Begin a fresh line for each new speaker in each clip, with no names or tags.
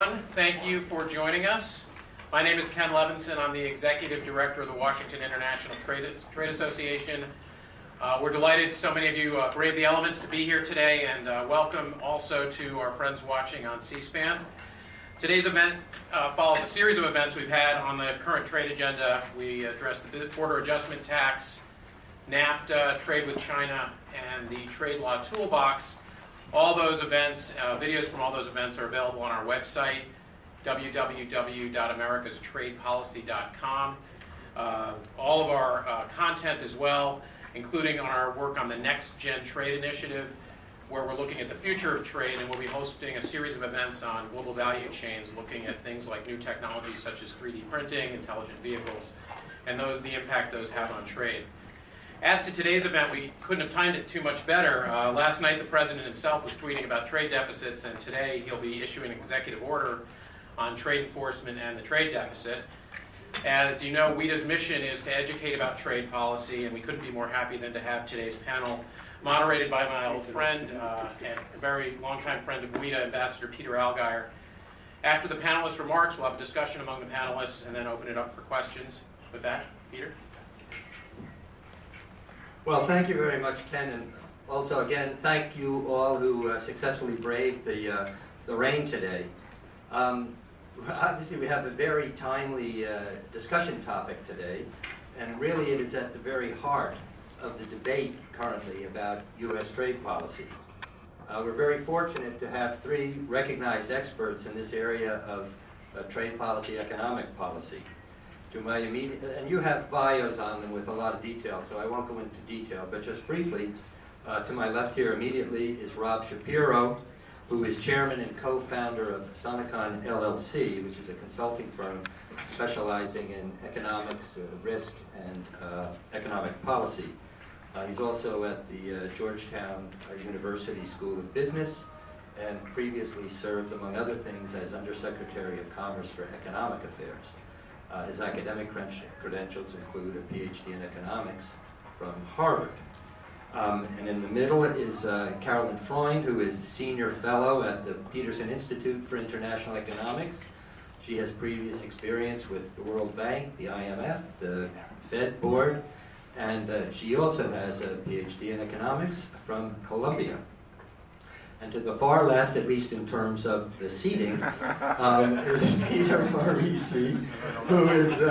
Thank you for joining us. My name is Ken Levinson. I'm the Executive Director of the Washington International Trade Association. We're delighted so many of you brave the elements to be here today, and welcome also to our friends watching on C-SPAN. Today's event follows a series of events we've had on the current trade agenda. We addressed the border adjustment tax, NAFTA, trade with China, and the trade law toolbox. All those events, videos from all those events are available on our website, www.americastradepolicy.com. All of our content as well, including on our work on the Next Gen Trade Initiative, where we're looking at the future of trade, and we'll be hosting a series of events on global value chains, looking at things like new technologies such as 3D printing, intelligent vehicles, and the impact those have on trade. As to today's event, we couldn't have timed it too much better. Last night, the President himself was tweeting about trade deficits, and today he'll be issuing an executive order on trade enforcement and the trade deficit. As you know, WIDA's mission is to educate about trade policy, and we couldn't be more happy than to have today's panel moderated by my old friend and a very longtime friend of WIDA, Ambassador Peter Allgeier. After the panelists' remarks, we'll have a discussion among the panelists and then open it up for questions. With that, Peter.
Well, thank you very much, Ken, and also again, thank you all who successfully braved the rain today. Obviously, we have a very timely discussion topic today, and really it is at the very heart of the debate currently about U.S. trade policy. We're very fortunate to have three recognized experts in this area of trade policy, economic policy. To my immediate, and you have bios on them with a lot of detail, so I won't go into detail, but just briefly, to my left here immediately is Rob Shapiro, who is chairman and co-founder of Sonecon LLC, which is a consulting firm specializing in economics, risk, and economic policy. He's also at the Georgetown University School of Business, and previously served, among other things, as Undersecretary of Commerce for Economic Affairs. His academic credentials include a PhD in economics from Harvard. And in the middle is Carolyn Freund, who is senior fellow at the Peterson Institute for International Economics. She has previous experience with the World Bank, the IMF, the Fed Board, and she also has a PhD in economics from Columbia. And to the far left, at least in terms of the seating, is Peter Morici, who is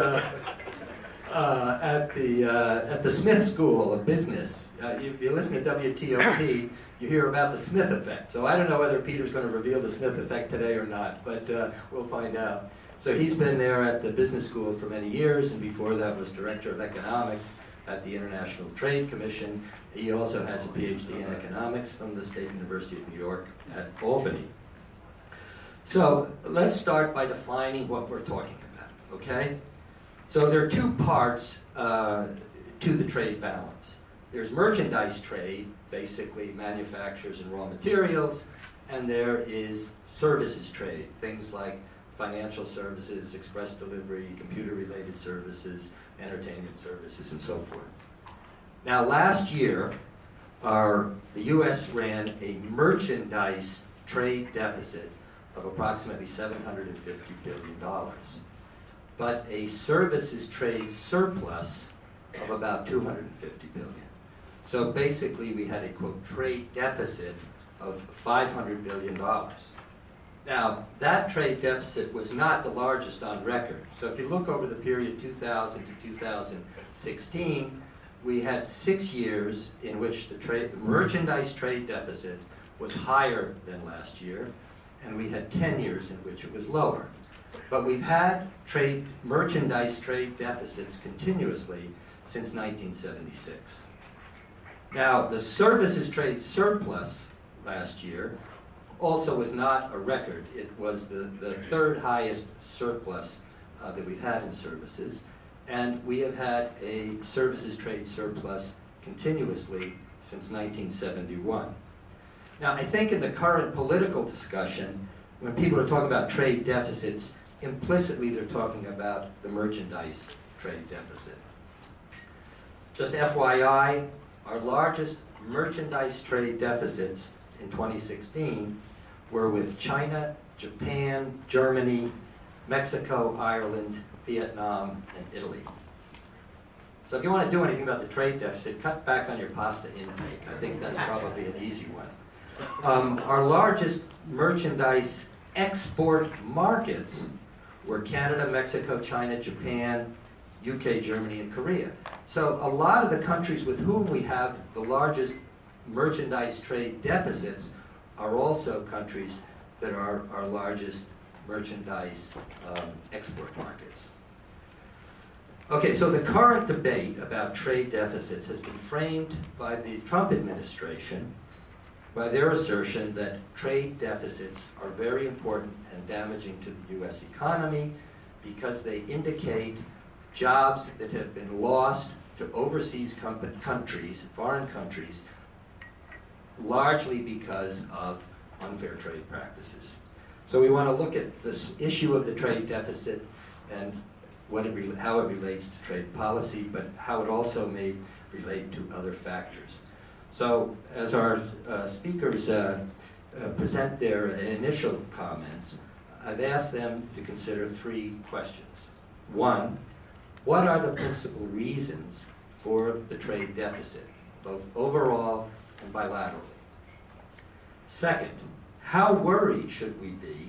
at the Smith School of Business. If you listen to WTOP, you hear about the Smith effect. So I don't know whether Peter's going to reveal the Smith effect today or not, but we'll find out. So he's been there at the business school for many years, and before that was director of economics at the International Trade Commission. He also has a PhD in economics from the State University of New York at Albany. So let's start by defining what we're talking about, okay? So there are two parts to the trade balance. There's merchandise trade, basically manufacturers and raw materials, and there is services trade, things like financial services, express delivery, computer-related services, entertainment services, and so forth. Now, last year, the U.S. ran a merchandise trade deficit of approximately $750 billion, but a services trade surplus of about $250 billion. So basically, we had a, quote, trade deficit of $500 billion. Now, that trade deficit was not the largest on record. So if you look over the period 2000 to 2016, we had 6 years in which the merchandise trade deficit was higher than last year, and we had 10 years in which it was lower. But we've had merchandise trade deficits continuously since 1976. Now, the services trade surplus last year also was not a record. It was the third highest surplus that we've had in services, and we have had a services trade surplus continuously since 1971. Now, I think in the current political discussion, when people are talking about trade deficits, implicitly they're talking about the merchandise trade deficit. Just FYI, our largest merchandise trade deficits in 2016 were with China Japan, Germany, Mexico, Ireland, Vietnam, and Italy. So if you want to do anything about the trade deficit, cut back on your pasta intake. I think that's probably an easy one. Our largest merchandise export markets were Canada, Mexico, China, Japan, UK, Germany, and Korea. So a lot of the countries with whom we have the largest merchandise trade deficits are also countries that are our largest merchandise export markets. Okay, so the current debate about trade deficits has been framed by the Trump administration by their assertion that trade deficits are very important and damaging to the U.S. economy because they indicate jobs that have been lost to overseas countries, foreign countries, largely because of unfair trade practices. So we want to look at this issue of the trade deficit and how it relates to trade policy, but how it also may relate to other factors. So as our speakers present their initial comments, I've asked them to consider three questions. One, what are the principal reasons for the trade deficit, both overall and bilaterally? Second, how worried should we be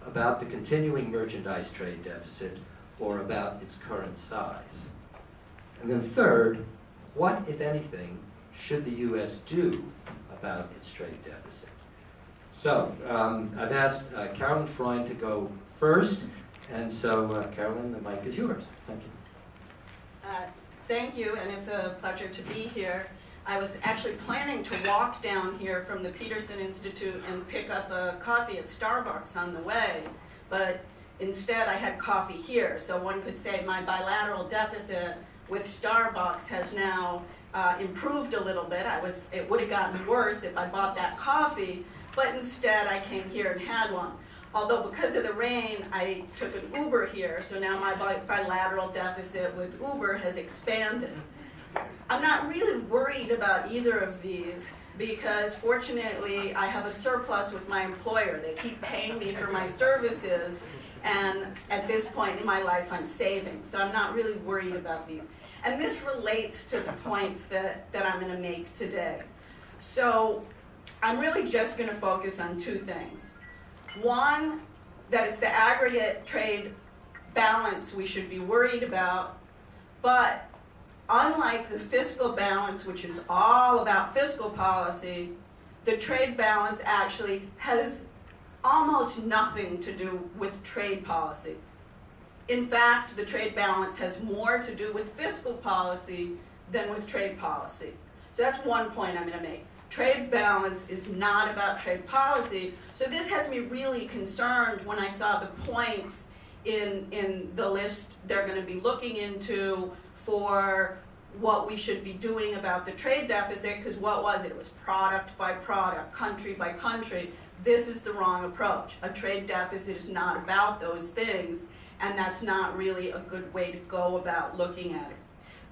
about the continuing merchandise trade deficit or about its current size? And then third, what, if anything, should the U.S. do about its trade deficit? So I've asked Carolyn Freund to go first, and so Carolyn, the mic is yours. Thank you.
Thank you, and it's a pleasure to be here. I was actually planning to walk down here from the Peterson Institute and pick up a coffee at Starbucks on the way, but instead I had coffee here, so one could say my bilateral deficit with Starbucks has now improved a little bit. It would have gotten worse if I bought that coffee, but instead I came here and had one. Although because of the rain, I took an Uber here, so now my bilateral deficit with Uber has expanded. I'm not really worried about either of these because fortunately I have a surplus with my employer. They keep paying me for my services, and at this point in my life I'm saving, so I'm not really worried about these. And this relates to the points that I'm going to make today. So I'm really just going to focus on two things. One, that it's the aggregate trade balance we should be worried about, but unlike the fiscal balance, which is all about fiscal policy, the trade balance actually has almost nothing to do with trade policy. In fact, the trade balance has more to do with fiscal policy than with trade policy. So that's one point I'm going to make. Trade balance is not about trade policy. So this has me really concerned when I saw the points in the list they're going to be looking into for what we should be doing about the trade deficit, because what was it? It was product by product, country by country. This is the wrong approach. A trade deficit is not about those things, and that's not really a good way to go about looking at it.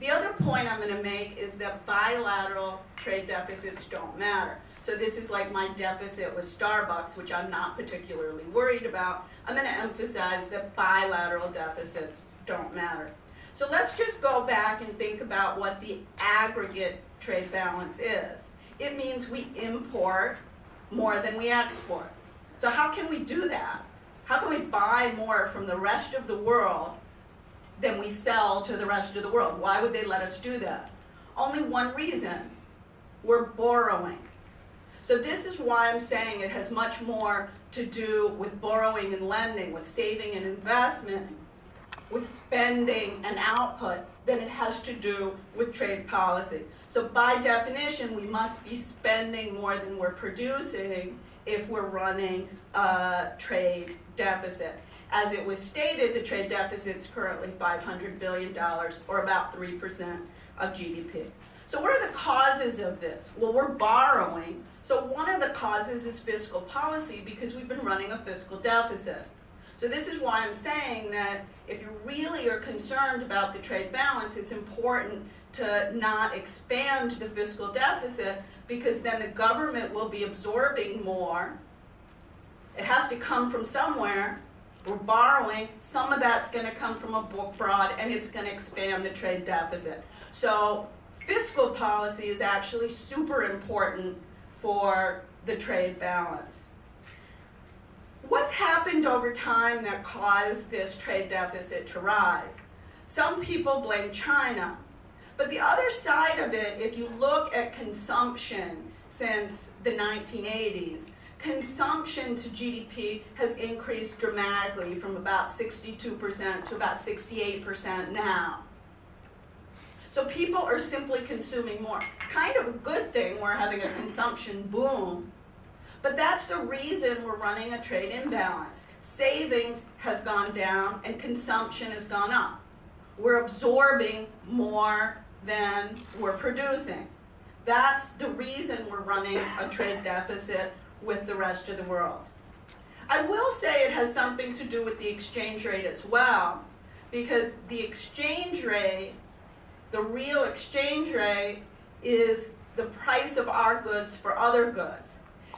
The other point I'm going to make is that bilateral trade deficits don't matter. So this is like my deficit with Starbucks, which I'm not particularly worried about. I'm going to emphasize that bilateral deficits don't matter. So let's just go back and think about what the aggregate trade balance is. It means we import more than we export. So how can we do that? How can we buy more from the rest of the world than we sell to the rest of the world? Why would they let us do that? Only one reason: we're borrowing. So this is why I'm saying it has much more to do with borrowing and lending, with saving and investment, with spending and output, than it has to do with trade policy. So by definition, we must be spending more than we're producing if we're running a trade deficit. As it was stated, the trade deficit is currently $500 billion, or about 3% of GDP. So what are the causes of this? Well, we're borrowing. So one of the causes is fiscal policy, because we've been running a fiscal deficit. So this is why I'm saying that if you really are concerned about the trade balance, it's important to not expand the fiscal deficit, because then the government will be absorbing more It has to come from somewhere. We're borrowing. Some of that's going to come from abroad, and it's going to expand the trade deficit. So fiscal policy is actually super important for the trade balance. What's happened over time that caused this trade deficit to rise? Some people blame China. But the other side of it, if you look at consumption since the 1980s, consumption to GDP has increased dramatically from about 62% to about 68% now. So people are simply consuming more. Kind of a good thing, we're having a consumption boom, but that's the reason we're running a trade imbalance. Savings has gone down and consumption has gone up. We're absorbing more than we're producing. That's the reason we're running a trade deficit with the rest of the world. I will say it has something to do with the exchange rate as well, because the exchange rate, the real exchange rate, is the price of our goods for other goods.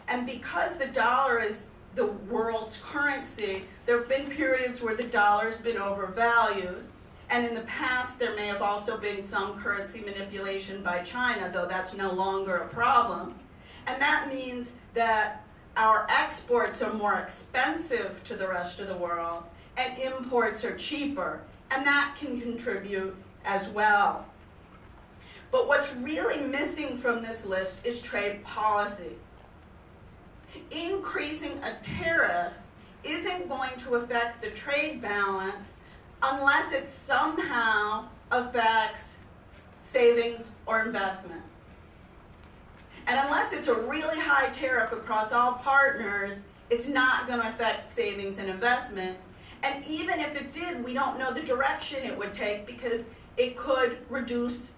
And because the dollar is the world's currency, there have been periods where the dollar's been overvalued. And in the past, there may have also been some currency manipulation by China, though that's no longer a problem. And that means that our exports are more expensive to the rest of the world, and imports are cheaper. And that can contribute as well. But what's really missing from this list is trade policy. Increasing a tariff isn't going to affect the trade balance unless it somehow affects savings or investment. And unless it's a really high tariff across all partners, it's not going to affect savings and investment. And even if it did, we don't know the direction it would take, because it could reduce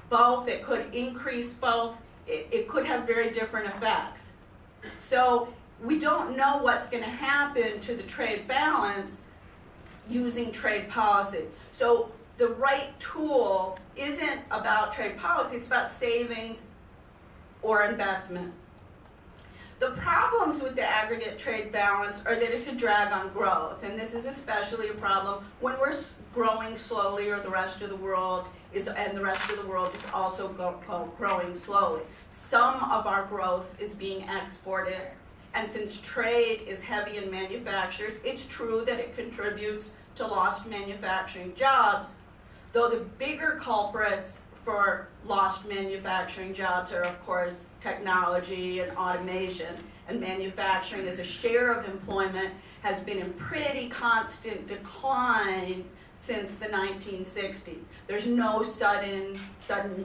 both, it could increase both, it could have very different effects. So we don't know what's going to happen to the trade balance using trade policy. So the right tool isn't about trade policy, it's about savings or investment. The problems with the aggregate trade balance are that it's a drag on growth, and this is especially a problem when we're growing slowly, or the rest of the world is also growing slowly. Some of our growth is being exported, and since trade is heavy in manufacturers, it's true that it contributes to lost manufacturing jobs, though the bigger culprits for lost manufacturing jobs are, of course, technology and automation. And manufacturing as a share of employment has been in pretty constant decline since the 1960s. There's no sudden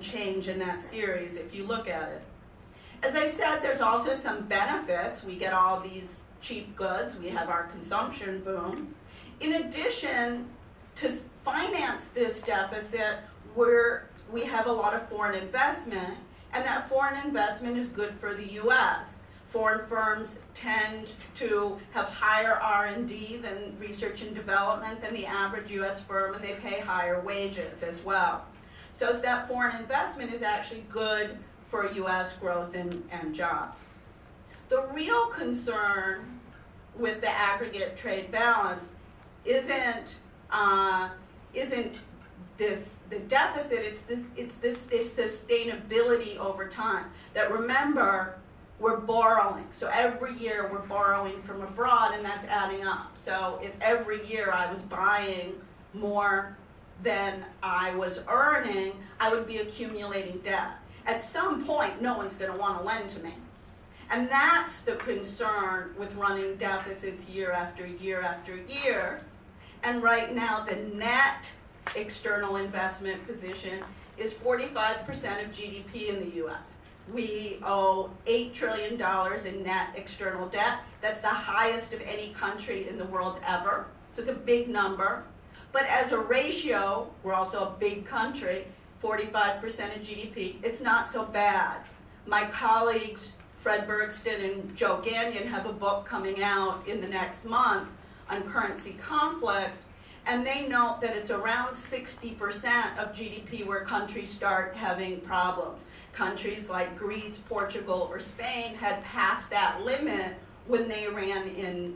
change in that series if you look at it. As I said, there's also some benefits. We get all these cheap goods. We have our consumption boom. In addition, to finance this deficit, we have a lot of foreign investment, and that foreign investment is good for the U.S. Foreign firms tend to have higher R&D than research and development than the average U.S. firm, and they pay higher wages as well. So that foreign investment is actually good for U.S. growth and jobs. The real concern with the aggregate trade balance isn't the deficit, it's this sustainability over time. That, remember, we're borrowing. So every year we're borrowing from abroad, and that's adding up. So if every year I was buying more than I was earning, I would be accumulating debt. At some point, no one's going to want to lend to me. And that's the concern with running deficits year after year after year. And right now, the net external investment position is 45% of GDP in the U.S. We owe $8 trillion in net external debt. That's the highest of any country in the world ever. So it's a big number. But as a ratio, we're also a big country, 45% of GDP, it's not so bad. My colleagues, Fred Bergston and Joe Gagnon, have a book coming out in the next month on currency conflict, and they note that it's around 60% of GDP where countries start having problems. Countries like Greece, Portugal, or Spain had passed that limit when they ran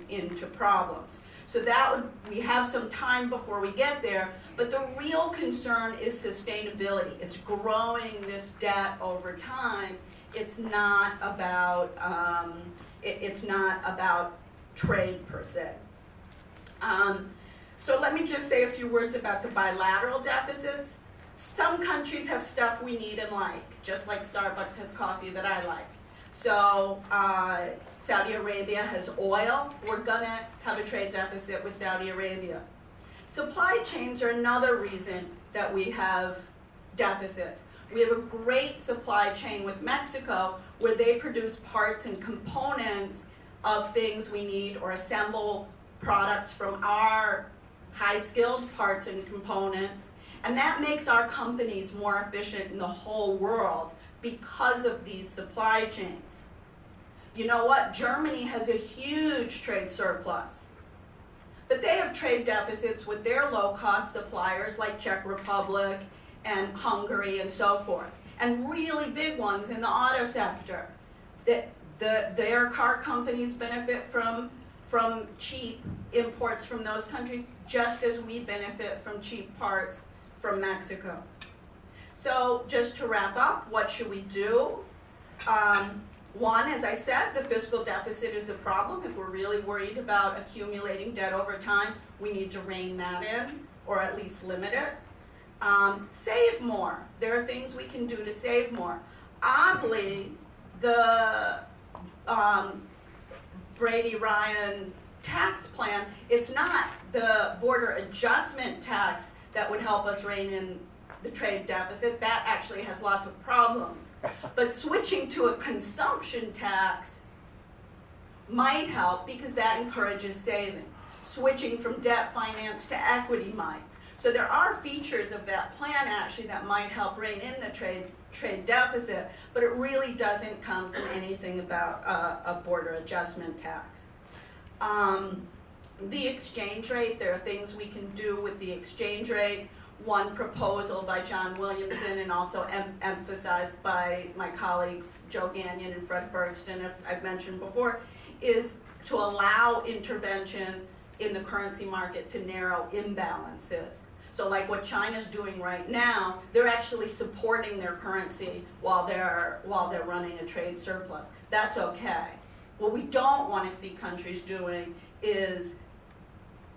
into problems. So that we have some time before we get there, but the real concern is sustainability. It's growing this debt over time. It's not about trade per se. So let me just say a few words about the bilateral deficits. Some countries have stuff we need and like, just like Starbucks has coffee that I like. So Saudi Arabia has oil. We're gonna have a trade deficit with Saudi Arabia. Supply chains are another reason that we have deficits. We have a great supply chain with Mexico where they produce parts and components of things we need or assemble products from our high-skilled parts and components. And that makes our companies more efficient in the whole world because of these supply chains. You know what? Germany has a huge trade surplus. But they have trade deficits with their low-cost suppliers like Czech Republic and Hungary and so forth. And really big ones in the auto sector. Their car companies benefit from cheap imports from those countries, just as we benefit from cheap parts from Mexico. So just to wrap up, what should we do? One, as I said, the fiscal deficit is a problem. If we're really worried about accumulating debt over time, we need to rein that in, or at least limit it. Save more. There are things we can do to save more. Oddly, the Brady-Ryan tax plan, it's not the border adjustment tax that would help us rein in the trade deficit. That actually has lots of problems. But switching to a consumption tax might help because that encourages saving. Switching from debt finance to equity might. So there are features of that plan actually that might help rein in the trade deficit, but it really doesn't come from anything about a border adjustment tax. The exchange rate, there are things we can do with the exchange rate. One proposal by John Williamson and also emphasized by my colleagues Joe Gagnon and Fred Bergston, as I've mentioned before, is to allow intervention in the currency market to narrow imbalances. So like what China's doing right now, they're actually supporting their currency while they're running a trade surplus. That's okay. What we don't want to see countries doing is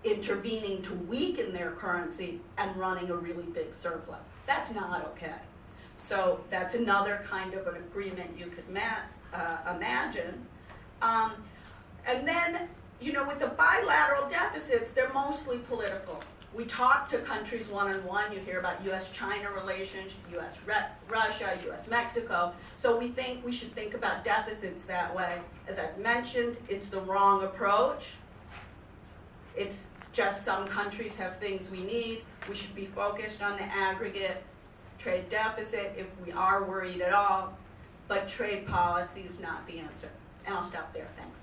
intervening to weaken their currency and running a really big surplus. That's not okay. So that's another kind of an agreement you could imagine. And then, you know, with the bilateral deficits, they're mostly political. We talk to countries one-on-one. You hear about U.S.-China relations, U.S.-Russia, U.S.-Mexico. So we think we should think about deficits that way. As I've mentioned, it's the wrong approach. It's just some countries have things we need. We should be focused on the aggregate trade deficit if we are worried at all. But trade policy is not the answer. And I'll stop there. Thanks.